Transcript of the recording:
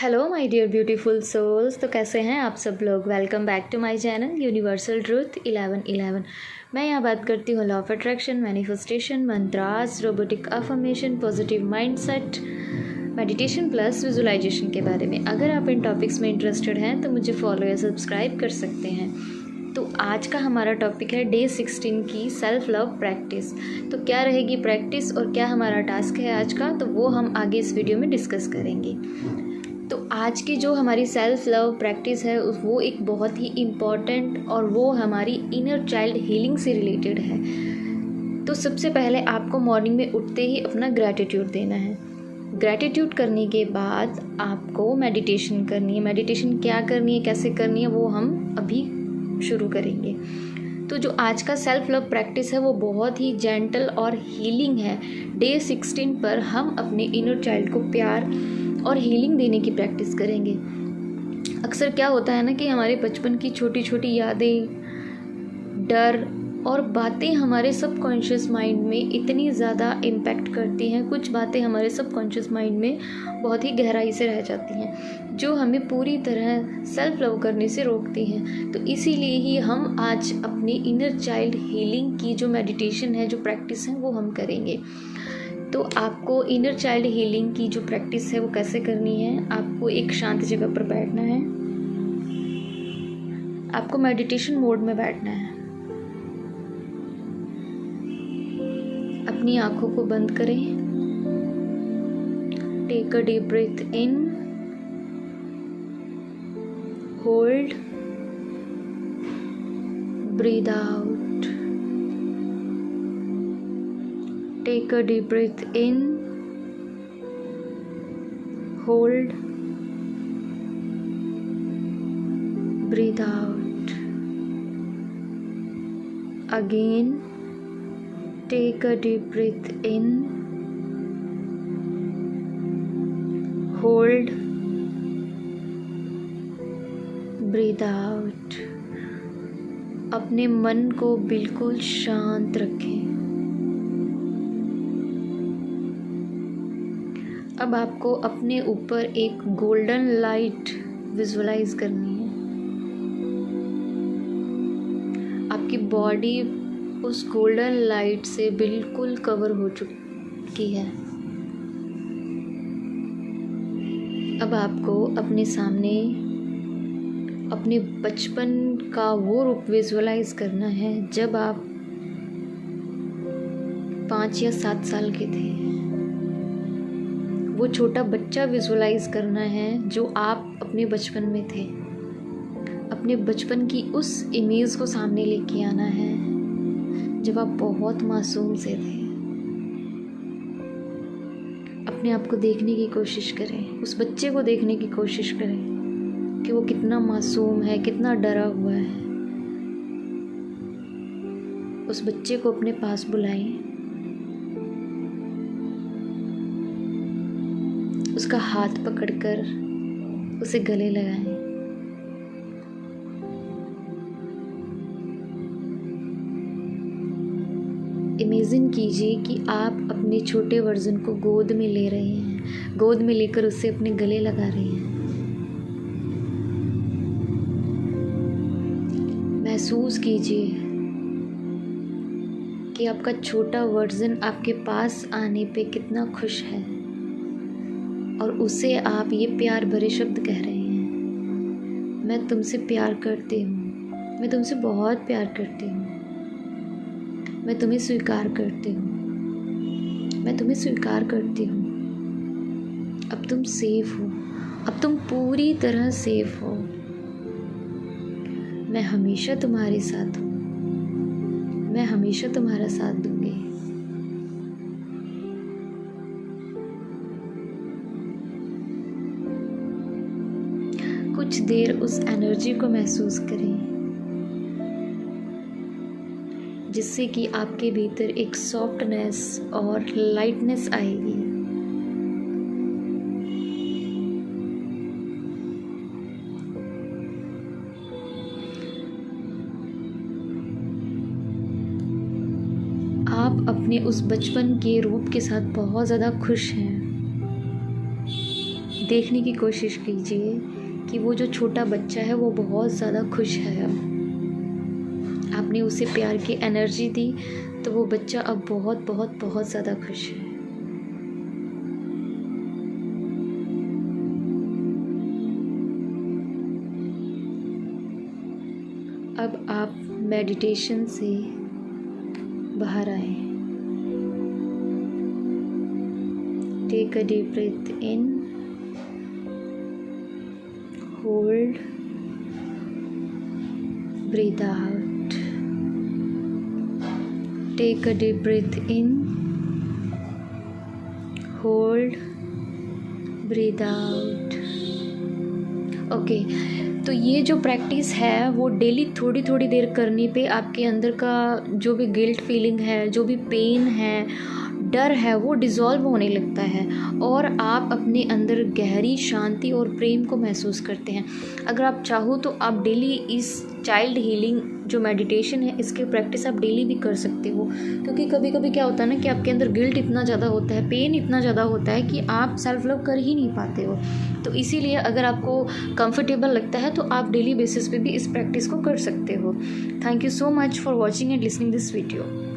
Hello my dear beautiful souls. तो कैसे हैं आप सब लोग। Welcome back to my channel universal truth 1111। मैं यहाँ बात करती हूँ law of attraction, manifestation, mantras, robotic affirmation, positive mindset, meditation plus visualisation के बारे में। अगर आप इन टॉपिक्स में इंटरेस्टेड हैं तो मुझे फॉलो या सब्सक्राइब कर सकते हैं। तो आज का हमारा टॉपिक है डे 16 की सेल्फ लव प्रैक्टिस। तो क्या रहेगी प्रैक्टिस और क्या हमारा टास्क है आज का, तो वो हम आगे इस वीडियो में डिस्कस करेंगे। तो आज की जो हमारी सेल्फ लव प्रैक्टिस है वो एक बहुत ही इम्पॉर्टेंट और वो हमारी इनर चाइल्ड हीलिंग से रिलेटेड है। तो सबसे पहले आपको मॉर्निंग में उठते ही अपना ग्रैटिट्यूड देना है। ग्रैटिट्यूड करने के बाद आपको मेडिटेशन करनी है। मेडिटेशन क्या करनी है, कैसे करनी है, वो हम अभी शुरू करेंगे। तो जो आज का सेल्फ लव प्रैक्टिस है वो बहुत ही जेंटल और हीलिंग है। डे 16 पर हम अपने इनर चाइल्ड को प्यार और हीलिंग देने की प्रैक्टिस करेंगे। अक्सर क्या होता है ना कि हमारे बचपन की छोटी छोटी यादें, डर और बातें हमारे सबकॉन्शियस माइंड में इतनी ज़्यादा इम्पैक्ट करती हैं। कुछ बातें हमारे सबकॉन्शियस माइंड में बहुत ही गहराई से रह जाती हैं जो हमें पूरी तरह सेल्फ लव करने से रोकती हैं। तो इसीलिए ही हम आज अपनी इनर चाइल्ड हीलिंग की जो मेडिटेशन है, जो प्रैक्टिस है, वो हम करेंगे। तो आपको इनर चाइल्ड हीलिंग की जो प्रैक्टिस है वो कैसे करनी है, आपको एक शांत जगह पर बैठना है। आपको मेडिटेशन मोड में बैठना है। अपनी आंखों को बंद करें। Take a deep breath in, hold, breath out. Take a deep breath in, hold, breathe out. Again, take a deep breath in, hold, breathe out. अपने मन को बिल्कुल शांत रखें। अब आपको अपने ऊपर एक गोल्डन लाइट विजुअलाइज करनी है। आपकी बॉडी उस गोल्डन लाइट से बिल्कुल कवर हो चुकी है। अब आपको अपने सामने अपने बचपन का वो रूप विजुअलाइज करना है जब आप 5 या 7 साल के थे। वो छोटा बच्चा विजुअलाइज करना है जो आप अपने बचपन में थे। अपने बचपन की उस इमेज को सामने लेके आना है जब आप बहुत मासूम से थे। अपने आप को देखने की कोशिश करें, उस बच्चे को देखने की कोशिश करें कि वो कितना मासूम है, कितना डरा हुआ है। उस बच्चे को अपने पास बुलाएं, उसका हाथ पकड़कर उसे गले लगाएं। इमेजिन कीजिए कि आप अपने छोटे वर्जन को गोद में ले रहे हैं, गोद में लेकर उसे अपने गले लगा रहे हैं। महसूस कीजिए कि आपका छोटा वर्जन आपके पास आने पे कितना खुश है और उसे आप ये प्यार भरे शब्द कह रहे हैं। मैं तुमसे प्यार करती हूँ, मैं तुमसे बहुत प्यार करती हूँ, मैं तुम्हें स्वीकार करती हूँ, मैं तुम्हें स्वीकार करती हूँ। अब तुम सेफ हो, अब तुम पूरी तरह सेफ हो। मैं हमेशा तुम्हारे साथ हूँ, मैं हमेशा तुम्हारा साथ दूंगी। कुछ देर उस एनर्जी को महसूस करें जिससे कि आपके भीतर एक सॉफ्टनेस और लाइटनेस आएगी। आप अपने उस बचपन के रूप के साथ बहुत ज़्यादा खुश हैं। देखने की कोशिश कीजिए कि वो जो छोटा बच्चा है वो बहुत ज़्यादा खुश है। अब आपने उसे प्यार की एनर्जी दी तो वो बच्चा अब बहुत बहुत बहुत ज़्यादा खुश है। अब आप मेडिटेशन से बाहर आए। Take a deep breath in, hold, breath out. Take a deep breath in, hold, breath out. Okay, तो ये जो प्रैक्टिस है वो डेली थोड़ी थोड़ी देर करने पे आपके अंदर का जो भी गिल्ट फीलिंग है, जो भी पेन है, डर है, वो डिज़ोल्व होने लगता है और आप अपने अंदर गहरी शांति और प्रेम को महसूस करते हैं। अगर आप चाहो तो आप डेली इस चाइल्ड हीलिंग जो मेडिटेशन है इसके प्रैक्टिस आप डेली भी कर सकते हो, क्योंकि कभी कभी क्या होता है ना कि आपके अंदर गिल्ट इतना ज़्यादा होता है, पेन इतना ज़्यादा होता है कि आप सेल्फ लव कर ही नहीं पाते हो। तो इसीलिए अगर आपको कंफर्टेबल लगता है तो आप डेली बेसिस पे भी इस प्रैक्टिस को कर सकते हो। Thank you so much for watching and listening this video.